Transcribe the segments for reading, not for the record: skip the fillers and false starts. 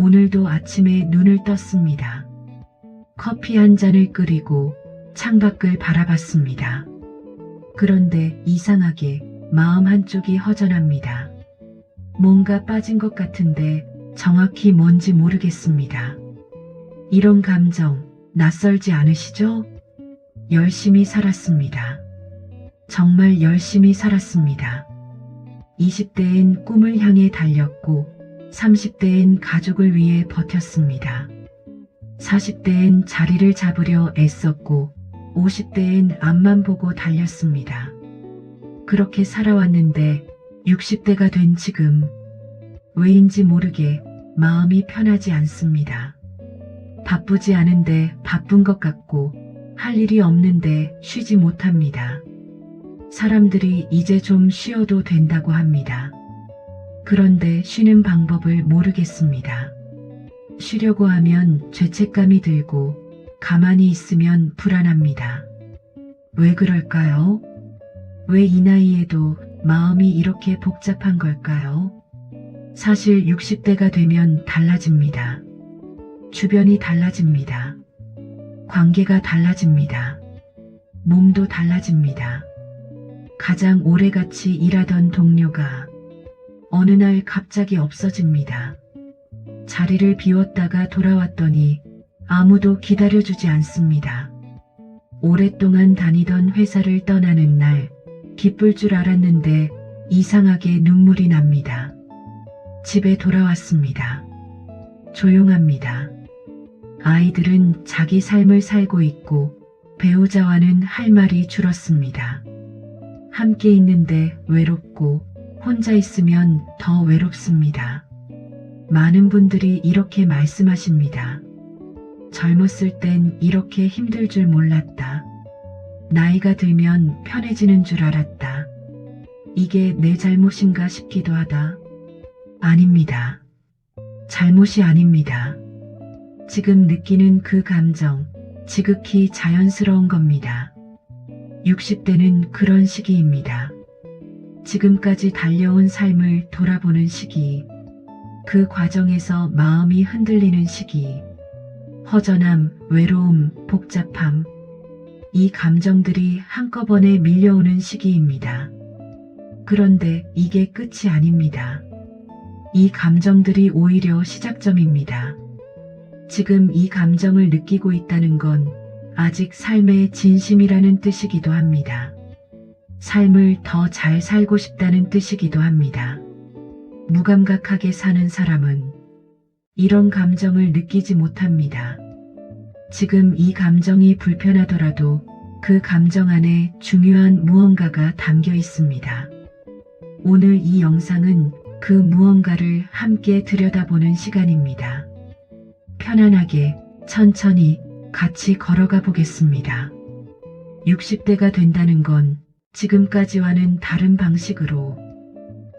오늘도 아침에 눈을 떴습니다. 커피 한 잔을 끓이고 창밖을 바라봤습니다. 그런데 이상하게 마음 한쪽이 허전합니다. 뭔가 빠진 것 같은데 정확히 뭔지 모르겠습니다. 이런 감정 낯설지 않으시죠? 열심히 살았습니다. 정말 열심히 살았습니다. 20대엔 꿈을 향해 달렸고 30대엔 가족을 위해 버텼습니다. 40대엔 자리를 잡으려 애썼고 50대엔 앞만 보고 달렸습니다. 그렇게 살아왔는데 60대가 된 지금 왜인지 모르게 마음이 편하지 않습니다. 바쁘지 않은데 바쁜 것 같고 할 일이 없는데 쉬지 못합니다. 사람들이 이제 좀 쉬어도 된다고 합니다. 그런데 쉬는 방법을 모르겠습니다. 쉬려고 하면 죄책감이 들고 가만히 있으면 불안합니다. 왜 그럴까요? 왜 이 나이에도 마음이 이렇게 복잡한 걸까요? 사실 60대가 되면 달라집니다. 주변이 달라집니다. 관계가 달라집니다. 몸도 달라집니다. 가장 오래 같이 일하던 동료가 어느 날 갑자기 없어집니다. 자리를 비웠다가 돌아왔더니 아무도 기다려주지 않습니다. 오랫동안 다니던 회사를 떠나는 날 기쁠 줄 알았는데 이상하게 눈물이 납니다. 집에 돌아왔습니다. 조용합니다. 아이들은 자기 삶을 살고 있고 배우자와는 할 말이 줄었습니다. 함께 있는데 외롭고 혼자 있으면 더 외롭습니다. 많은 분들이 이렇게 말씀하십니다. 젊었을 땐 이렇게 힘들 줄 몰랐다. 나이가 들면 편해지는 줄 알았다. 이게 내 잘못인가 싶기도 하다. 아닙니다. 잘못이 아닙니다. 지금 느끼는 그 감정, 지극히 자연스러운 겁니다. 60대는 그런 시기입니다. 지금까지 달려온 삶을 돌아보는 시기, 그 과정에서 마음이 흔들리는 시기, 허전함, 외로움, 복잡함, 이 감정들이 한꺼번에 밀려오는 시기입니다. 그런데 이게 끝이 아닙니다. 이 감정들이 오히려 시작점입니다. 지금 이 감정을 느끼고 있다는 건 아직 삶의 진심이라는 뜻이기도 합니다. 삶을 더 잘 살고 싶다는 뜻이기도 합니다. 무감각하게 사는 사람은 이런 감정을 느끼지 못합니다. 지금 이 감정이 불편하더라도 그 감정 안에 중요한 무언가가 담겨 있습니다. 오늘 이 영상은 그 무언가를 함께 들여다보는 시간입니다. 편안하게, 천천히 같이 걸어가 보겠습니다. 60대가 된다는 건 지금까지와는 다른 방식으로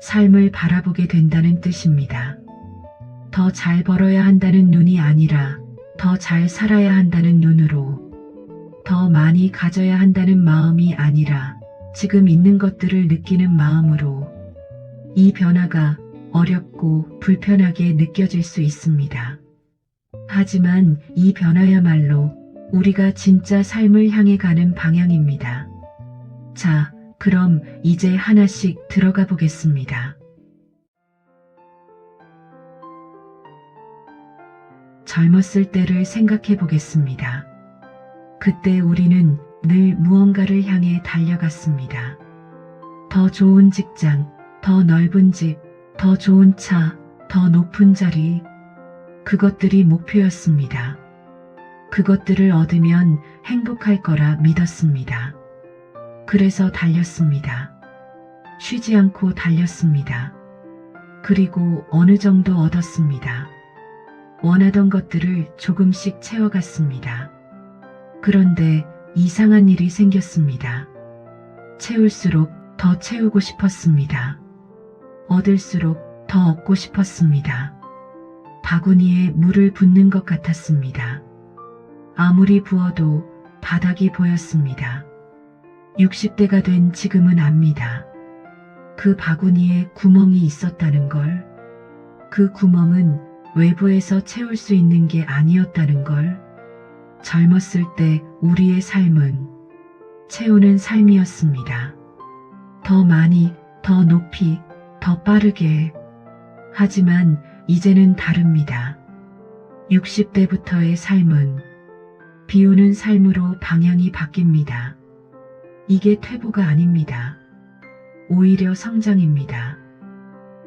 삶을 바라보게 된다는 뜻입니다. 더 잘 벌어야 한다는 눈이 아니라 더 잘 살아야 한다는 눈으로, 더 많이 가져야 한다는 마음이 아니라 지금 있는 것들을 느끼는 마음으로 이 변화가 어렵고 불편하게 느껴질 수 있습니다. 하지만 이 변화야말로 우리가 진짜 삶을 향해 가는 방향입니다. 자, 그럼 이제 하나씩 들어가 보겠습니다. 젊었을 때를 생각해 보겠습니다. 그때 우리는 늘 무언가를 향해 달려갔습니다. 더 좋은 직장, 더 넓은 집, 더 좋은 차, 더 높은 자리, 그것들이 목표였습니다. 그것들을 얻으면 행복할 거라 믿었습니다. 그래서 달렸습니다. 쉬지 않고 달렸습니다. 그리고 어느 정도 얻었습니다. 원하던 것들을 조금씩 채워갔습니다. 그런데 이상한 일이 생겼습니다. 채울수록 더 채우고 싶었습니다. 얻을수록 더 얻고 싶었습니다. 바구니에 물을 붓는 것 같았습니다. 아무리 부어도 바닥이 보였습니다. 60대가 된 지금은 압니다. 그 바구니에 구멍이 있었다는 걸. 그 구멍은 외부에서 채울 수 있는 게 아니었다는 걸. 젊었을 때 우리의 삶은 채우는 삶이었습니다. 더 많이, 더 높이, 더 빠르게. 하지만 이제는 다릅니다. 60대부터의 삶은 비우는 삶으로 방향이 바뀝니다. 이게 퇴보가 아닙니다. 오히려 성장입니다.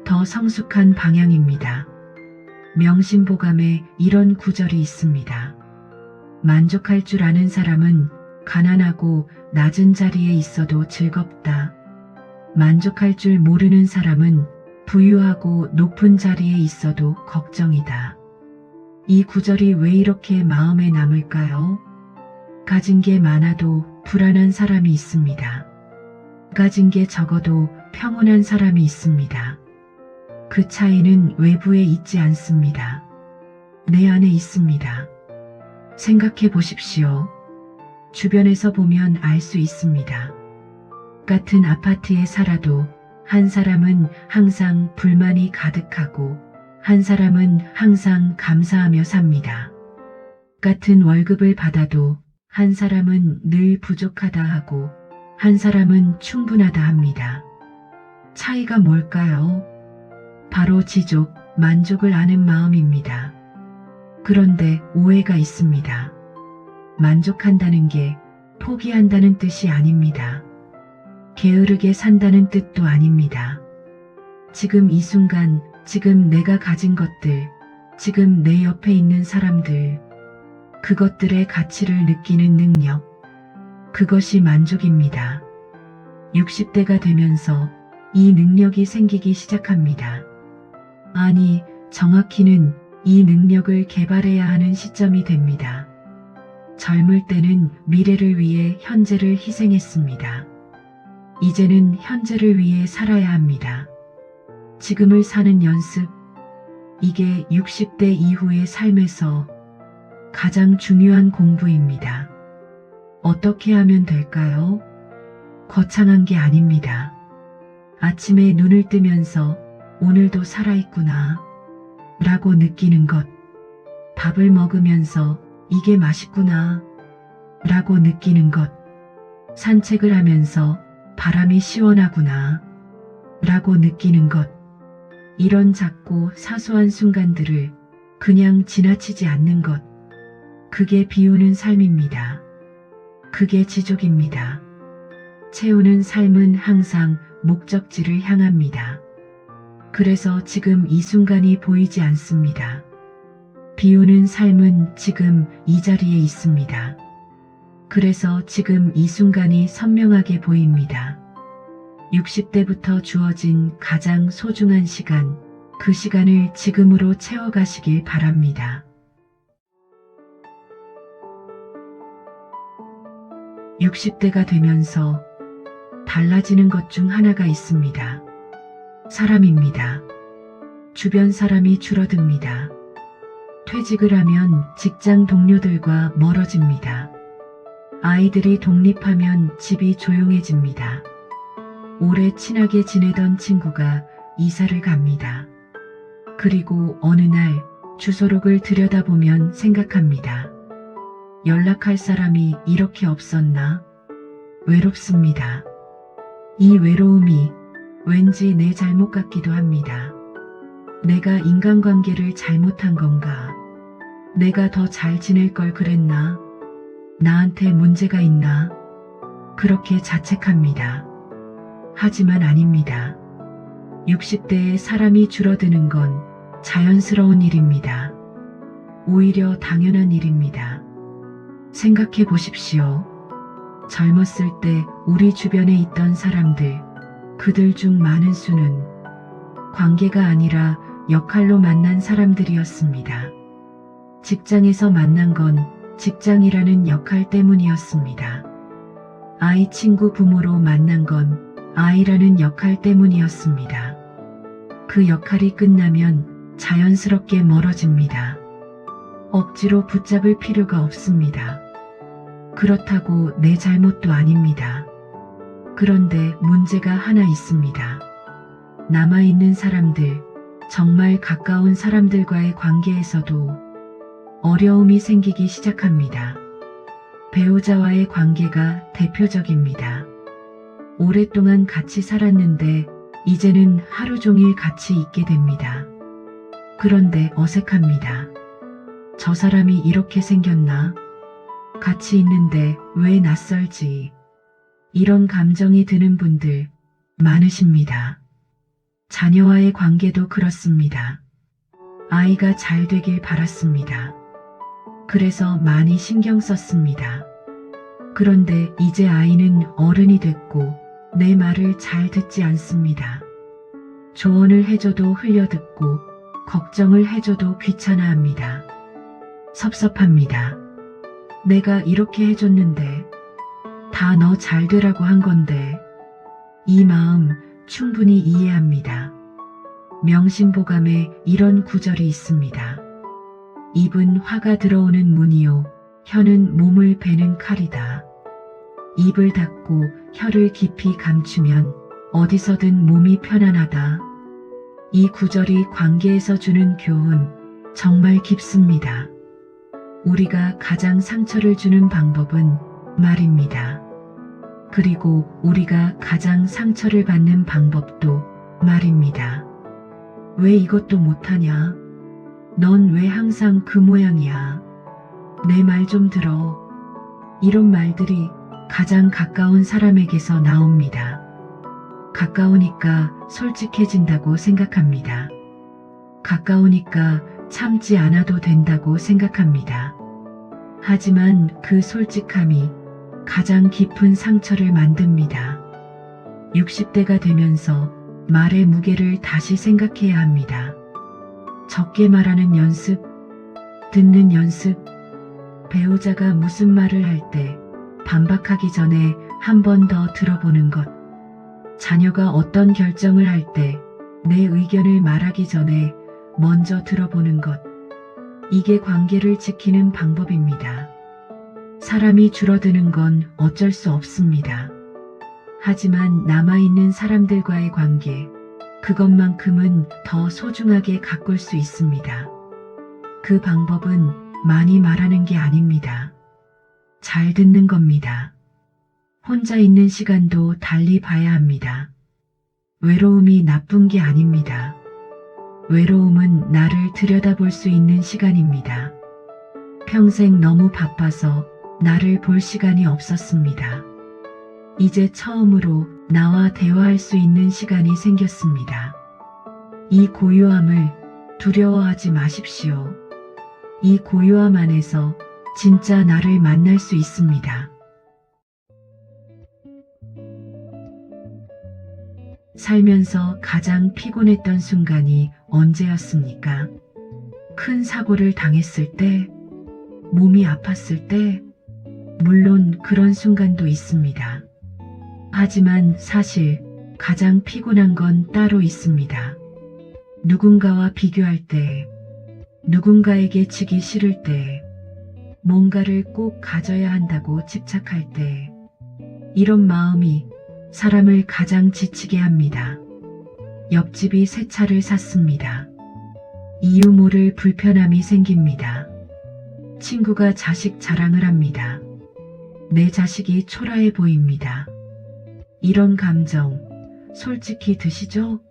더 성숙한 방향입니다. 명심보감에 이런 구절이 있습니다. 만족할 줄 아는 사람은 가난하고 낮은 자리에 있어도 즐겁다. 만족할 줄 모르는 사람은 부유하고 높은 자리에 있어도 걱정이다. 이 구절이 왜 이렇게 마음에 남을까요? 가진 게 많아도 불안한 사람이 있습니다. 가진 게 적어도 평온한 사람이 있습니다. 그 차이는 외부에 있지 않습니다. 내 안에 있습니다. 생각해 보십시오. 주변에서 보면 알 수 있습니다. 같은 아파트에 살아도 한 사람은 항상 불만이 가득하고 한 사람은 항상 감사하며 삽니다. 같은 월급을 받아도 한 사람은 늘 부족하다 하고 한 사람은 충분하다 합니다. 차이가 뭘까요? 바로 지족, 만족을 아는 마음입니다. 그런데 오해가 있습니다. 만족한다는 게 포기한다는 뜻이 아닙니다. 게으르게 산다는 뜻도 아닙니다. 지금 이 순간, 지금 내가 가진 것들, 지금 내 옆에 있는 사람들, 그것들의 가치를 느끼는 능력, 그것이 만족입니다. 60대가 되면서 이 능력이 생기기 시작합니다. 아니, 정확히는 이 능력을 개발해야 하는 시점이 됩니다. 젊을 때는 미래를 위해 현재를 희생했습니다. 이제는 현재를 위해 살아야 합니다. 지금을 사는 연습, 이게 60대 이후의 삶에서 가장 중요한 공부입니다. 어떻게 하면 될까요? 거창한 게 아닙니다. 아침에 눈을 뜨면서 오늘도 살아있구나 라고 느끼는 것, 밥을 먹으면서 이게 맛있구나 라고 느끼는 것, 산책을 하면서 바람이 시원하구나 라고 느끼는 것, 이런 작고 사소한 순간들을 그냥 지나치지 않는 것, 그게 비우는 삶입니다. 그게 지족입니다. 채우는 삶은 항상 목적지를 향합니다. 그래서 지금 이 순간이 보이지 않습니다. 비우는 삶은 지금 이 자리에 있습니다. 그래서 지금 이 순간이 선명하게 보입니다. 60대부터 주어진 가장 소중한 시간, 그 시간을 지금으로 채워가시길 바랍니다. 60대가 되면서 달라지는 것 중 하나가 있습니다. 사람입니다. 주변 사람이 줄어듭니다. 퇴직을 하면 직장 동료들과 멀어집니다. 아이들이 독립하면 집이 조용해집니다. 오래 친하게 지내던 친구가 이사를 갑니다. 그리고 어느 날 주소록을 들여다보면 생각합니다. 연락할 사람이 이렇게 없었나? 외롭습니다. 이 외로움이 왠지 내 잘못 같기도 합니다. 내가 인간관계를 잘못한 건가? 내가 더 잘 지낼 걸 그랬나? 나한테 문제가 있나? 그렇게 자책합니다. 하지만 아닙니다. 60대에 사람이 줄어드는 건 자연스러운 일입니다. 오히려 당연한 일입니다. 생각해 보십시오. 젊었을 때 우리 주변에 있던 사람들, 그들 중 많은 수는 관계가 아니라 역할로 만난 사람들이었습니다. 직장에서 만난 건 직장이라는 역할 때문이었습니다. 아이 친구 부모로 만난 건 아이라는 역할 때문이었습니다. 그 역할이 끝나면 자연스럽게 멀어집니다. 억지로 붙잡을 필요가 없습니다. 그렇다고 내 잘못도 아닙니다. 그런데 문제가 하나 있습니다. 남아있는 사람들, 정말 가까운 사람들과의 관계에서도 어려움이 생기기 시작합니다. 배우자와의 관계가 대표적입니다. 오랫동안 같이 살았는데 이제는 하루 종일 같이 있게 됩니다. 그런데 어색합니다. 저 사람이 이렇게 생겼나? 같이 있는데 왜 낯설지? 이런 감정이 드는 분들 많으십니다. 자녀와의 관계도 그렇습니다. 아이가 잘 되길 바랐습니다. 그래서 많이 신경 썼습니다. 그런데 이제 아이는 어른이 됐고 내 말을 잘 듣지 않습니다. 조언을 해줘도 흘려듣고 걱정을 해줘도 귀찮아합니다. 섭섭합니다. 내가 이렇게 해줬는데 다 너 잘 되라고 한 건데. 이 마음 충분히 이해합니다. 명심보감에 이런 구절이 있습니다. 입은 화가 들어오는 문이요 혀는 몸을 베는 칼이다. 입을 닫고 혀를 깊이 감추면 어디서든 몸이 편안하다. 이 구절이 관계에서 주는 교훈 정말 깊습니다. 우리가 가장 상처를 주는 방법은 말입니다. 그리고 우리가 가장 상처를 받는 방법도 말입니다. 왜 이것도 못하냐? 넌 왜 항상 그 모양이야? 내 말 좀 들어. 이런 말들이 가장 가까운 사람에게서 나옵니다. 가까우니까 솔직해진다고 생각합니다. 가까우니까 참지 않아도 된다고 생각합니다. 하지만 그 솔직함이 가장 깊은 상처를 만듭니다. 60대가 되면서 말의 무게를 다시 생각해야 합니다. 적게 말하는 연습, 듣는 연습, 배우자가 무슨 말을 할 때 반박하기 전에 한 번 더 들어보는 것, 자녀가 어떤 결정을 할 때 내 의견을 말하기 전에 먼저 들어보는 것, 이게 관계를 지키는 방법입니다. 사람이 줄어드는 건 어쩔 수 없습니다. 하지만 남아있는 사람들과의 관계, 그것만큼은 더 소중하게 가꿀 수 있습니다. 그 방법은 많이 말하는 게 아닙니다. 잘 듣는 겁니다. 혼자 있는 시간도 달리 봐야 합니다. 외로움이 나쁜 게 아닙니다. 외로움은 나를 들여다볼 수 있는 시간입니다. 평생 너무 바빠서 나를 볼 시간이 없었습니다. 이제 처음으로 나와 대화할 수 있는 시간이 생겼습니다. 이 고요함을 두려워하지 마십시오. 이 고요함 안에서 진짜 나를 만날 수 있습니다. 살면서 가장 피곤했던 순간이 언제였습니까? 큰 사고를 당했을 때? 몸이 아팠을 때? 물론 그런 순간도 있습니다. 하지만 사실 가장 피곤한 건 따로 있습니다. 누군가와 비교할 때, 누군가에게 지기 싫을 때, 뭔가를 꼭 가져야 한다고 집착할 때, 이런 마음이 사람을 가장 지치게 합니다. 옆집이 새 차를 샀습니다. 이유 모를 불편함이 생깁니다. 친구가 자식 자랑을 합니다. 내 자식이 초라해 보입니다. 이런 감정 솔직히 드시죠?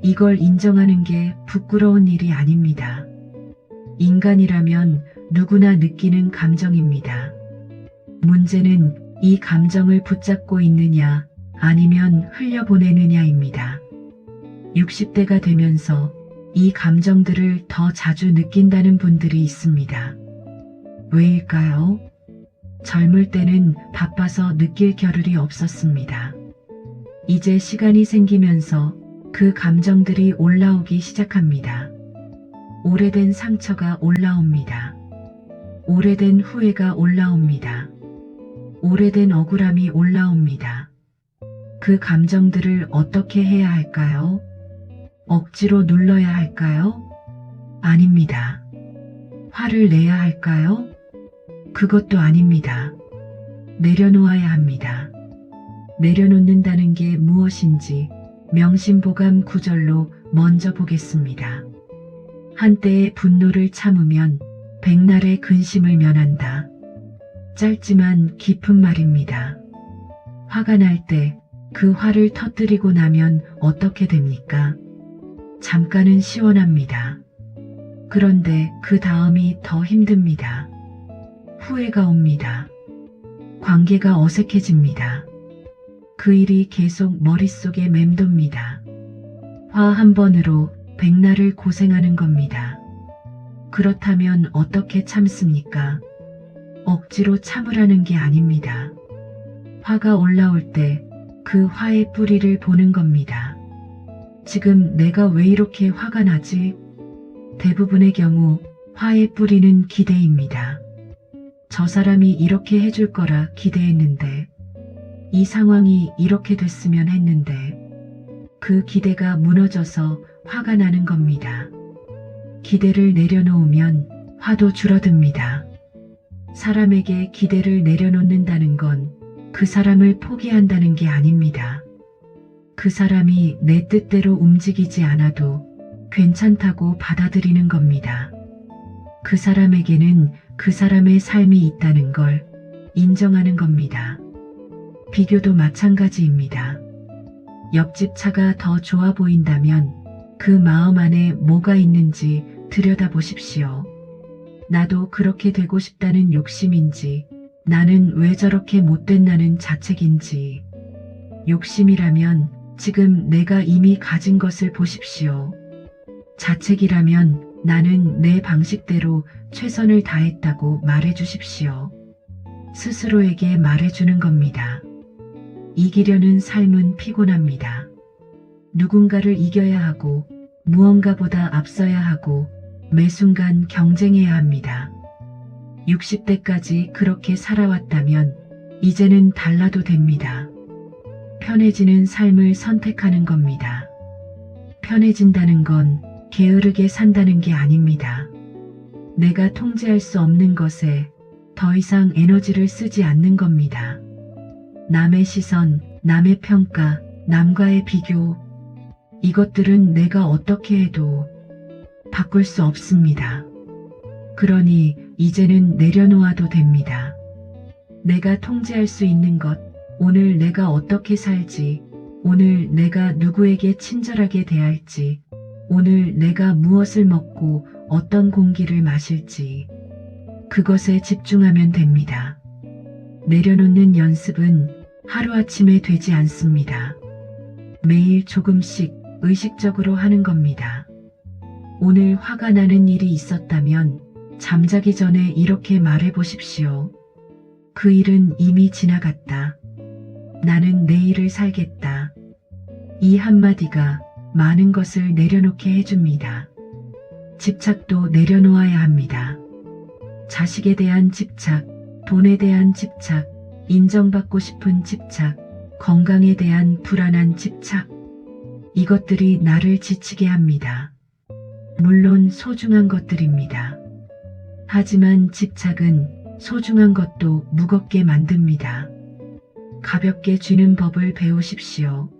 이걸 인정하는 게 부끄러운 일이 아닙니다. 인간이라면 누구나 느끼는 감정입니다. 문제는 이 감정을 붙잡고 있느냐 아니면 흘려보내느냐입니다. 60대가 되면서 이 감정들을 더 자주 느낀다는 분들이 있습니다. 왜일까요? 젊을 때는 바빠서 느낄 겨를이 없었습니다. 이제 시간이 생기면서 그 감정들이 올라오기 시작합니다. 오래된 상처가 올라옵니다. 오래된 후회가 올라옵니다. 오래된 억울함이 올라옵니다. 그 감정들을 어떻게 해야 할까요? 억지로 눌러야 할까요? 아닙니다. 화를 내야 할까요? 그것도 아닙니다. 내려놓아야 합니다. 내려놓는다는 게 무엇인지 명심보감 구절로 먼저 보겠습니다. 한때의 분노를 참으면 백날의 근심을 면한다. 짧지만 깊은 말입니다. 화가 날 때 그 화를 터뜨리고 나면 어떻게 됩니까? 잠깐은 시원합니다. 그런데 그 다음이 더 힘듭니다. 후회가 옵니다. 관계가 어색해집니다. 그 일이 계속 머릿속에 맴돕니다. 화 한 번으로 백날을 고생하는 겁니다. 그렇다면 어떻게 참습니까? 억지로 참으라는 게 아닙니다. 화가 올라올 때 그 화의 뿌리를 보는 겁니다. 지금 내가 왜 이렇게 화가 나지? 대부분의 경우 화의 뿌리는 기대입니다. 저 사람이 이렇게 해줄 거라 기대했는데, 이 상황이 이렇게 됐으면 했는데, 그 기대가 무너져서 화가 나는 겁니다. 기대를 내려놓으면 화도 줄어듭니다. 사람에게 기대를 내려놓는다는 건 그 사람을 포기한다는 게 아닙니다. 그 사람이 내 뜻대로 움직이지 않아도 괜찮다고 받아들이는 겁니다. 그 사람에게는 그 사람의 삶이 있다는 걸 인정하는 겁니다. 비교도 마찬가지입니다. 옆집 차가 더 좋아 보인다면 그 마음 안에 뭐가 있는지 들여다보십시오. 나도 그렇게 되고 싶다는 욕심인지, 나는 왜 저렇게 못됐나는 자책인지. 욕심이라면 지금 내가 이미 가진 것을 보십시오. 자책이라면 나는 내 방식대로 최선을 다했다고 말해주십시오. 스스로에게 말해주는 겁니다. 이기려는 삶은 피곤합니다. 누군가를 이겨야 하고 무언가보다 앞서야 하고 매 순간 경쟁해야 합니다. 60대까지 그렇게 살아왔다면 이제는 달라도 됩니다. 편해지는 삶을 선택하는 겁니다. 편해진다는 건 게으르게 산다는 게 아닙니다. 내가 통제할 수 없는 것에 더 이상 에너지를 쓰지 않는 겁니다. 남의 시선, 남의 평가, 남과의 비교, 이것들은 내가 어떻게 해도 바꿀 수 없습니다. 그러니 이제는 내려놓아도 됩니다. 내가 통제할 수 있는 것, 오늘 내가 어떻게 살지, 오늘 내가 누구에게 친절하게 대할지, 오늘 내가 무엇을 먹고 어떤 공기를 마실지, 그것에 집중하면 됩니다. 내려놓는 연습은 하루아침에 되지 않습니다. 매일 조금씩 의식적으로 하는 겁니다. 오늘 화가 나는 일이 있었다면 잠자기 전에 이렇게 말해 보십시오. 그 일은 이미 지나갔다. 나는 내일을 살겠다. 이 한마디가 많은 것을 내려놓게 해줍니다. 집착도 내려놓아야 합니다. 자식에 대한 집착, 돈에 대한 집착, 인정받고 싶은 집착, 건강에 대한 불안한 집착, 이것들이 나를 지치게 합니다. 물론 소중한 것들입니다. 하지만 집착은 소중한 것도 무겁게 만듭니다. 가볍게 쥐는 법을 배우십시오.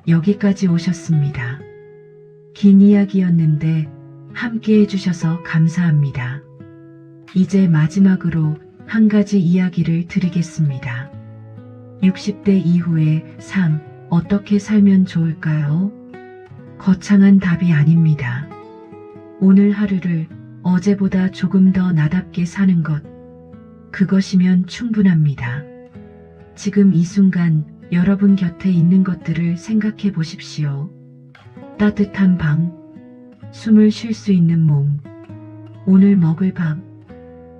여기까지 오셨습니다. 긴 이야기였는데 함께 해주셔서 감사합니다. 이제 마지막으로 한 가지 이야기를 드리겠습니다. 60대 이후의 삶, 어떻게 살면 좋을까요? 거창한 답이 아닙니다. 오늘 하루를 어제보다 조금 더 나답게 사는 것, 그것이면 충분합니다. 지금 이 순간 여러분 곁에 있는 것들을 생각해 보십시오. 따뜻한 방, 숨을 쉴 수 있는 몸, 오늘 먹을 밥,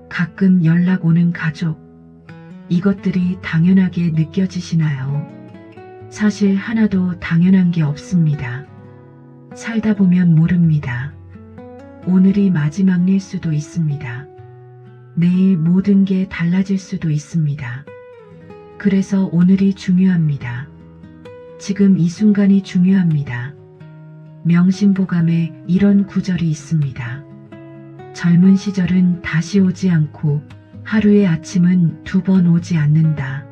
가끔 연락 오는 가족, 이것들이 당연하게 느껴지시나요? 사실 하나도 당연한 게 없습니다. 살다 보면 모릅니다. 오늘이 마지막일 수도 있습니다. 내일 모든 게 달라질 수도 있습니다. 그래서 오늘이 중요합니다. 지금 이 순간이 중요합니다. 명심보감에 이런 구절이 있습니다. 젊은 시절은 다시 오지 않고 하루의 아침은 2번 오지 않는다.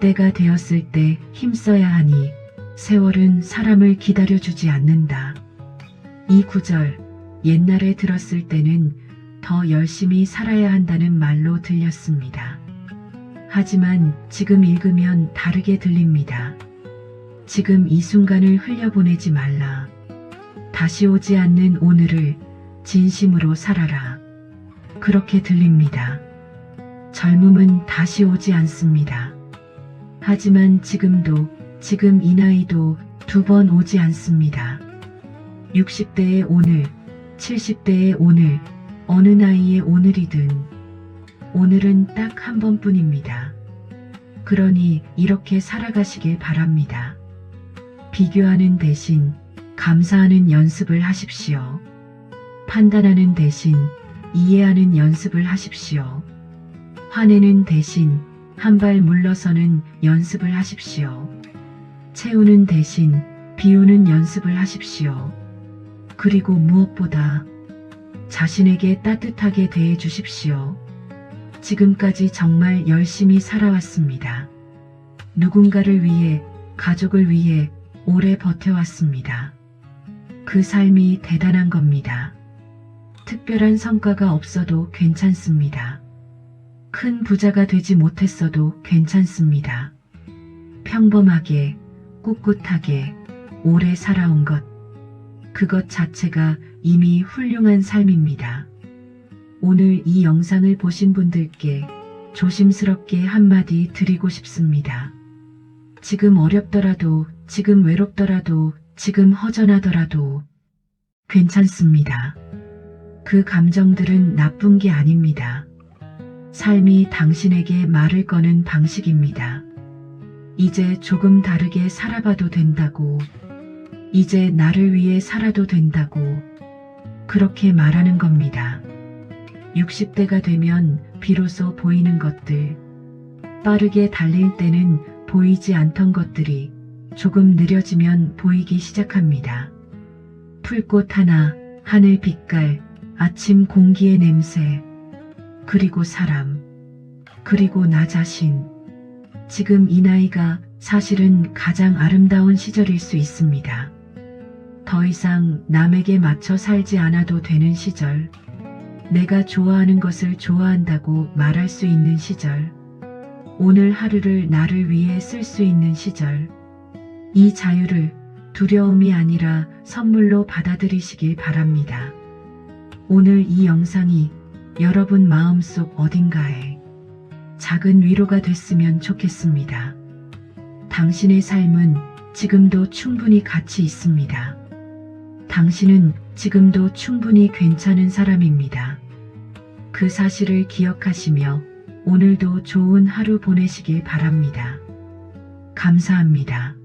때가 되었을 때 힘써야 하니 세월은 사람을 기다려주지 않는다. 이 구절 옛날에 들었을 때는 더 열심히 살아야 한다는 말로 들렸습니다. 하지만 지금 읽으면 다르게 들립니다. 지금 이 순간을 흘려보내지 말라. 다시 오지 않는 오늘을 진심으로 살아라. 그렇게 들립니다. 젊음은 다시 오지 않습니다. 하지만 지금도, 지금 이 나이도 2번 오지 않습니다. 60대의 오늘, 70대의 오늘, 어느 나이의 오늘이든 오늘은 딱 한 번뿐입니다. 그러니 이렇게 살아가시길 바랍니다. 비교하는 대신 감사하는 연습을 하십시오. 판단하는 대신 이해하는 연습을 하십시오. 화내는 대신 한 발 물러서는 연습을 하십시오. 채우는 대신 비우는 연습을 하십시오. 그리고 무엇보다 자신에게 따뜻하게 대해 주십시오. 지금까지 정말 열심히 살아왔습니다. 누군가를 위해, 가족을 위해 오래 버텨왔습니다. 그 삶이 대단한 겁니다. 특별한 성과가 없어도 괜찮습니다. 큰 부자가 되지 못했어도 괜찮습니다. 평범하게, 꿋꿋하게 오래 살아온 것, 그것 자체가 이미 훌륭한 삶입니다. 오늘 이 영상을 보신 분들께 조심스럽게 한마디 드리고 싶습니다. 지금 어렵더라도, 지금 외롭더라도, 지금 허전하더라도 괜찮습니다. 그 감정들은 나쁜 게 아닙니다. 삶이 당신에게 말을 거는 방식입니다. 이제 조금 다르게 살아봐도 된다고, 이제 나를 위해 살아도 된다고, 그렇게 말하는 겁니다. 60대가 되면 비로소 보이는 것들, 빠르게 달릴 때는 보이지 않던 것들이 조금 느려지면 보이기 시작합니다. 풀꽃 하나, 하늘 빛깔, 아침 공기의 냄새, 그리고 사람, 그리고 나 자신. 지금 이 나이가 사실은 가장 아름다운 시절일 수 있습니다. 더 이상 남에게 맞춰 살지 않아도 되는 시절, 내가 좋아하는 것을 좋아한다고 말할 수 있는 시절, 오늘 하루를 나를 위해 쓸 수 있는 시절, 이 자유를 두려움이 아니라 선물로 받아들이시길 바랍니다. 오늘 이 영상이 여러분 마음속 어딘가에 작은 위로가 됐으면 좋겠습니다. 당신의 삶은 지금도 충분히 가치 있습니다. 당신은 지금도 충분히 괜찮은 사람입니다. 그 사실을 기억하시며 오늘도 좋은 하루 보내시길 바랍니다. 감사합니다.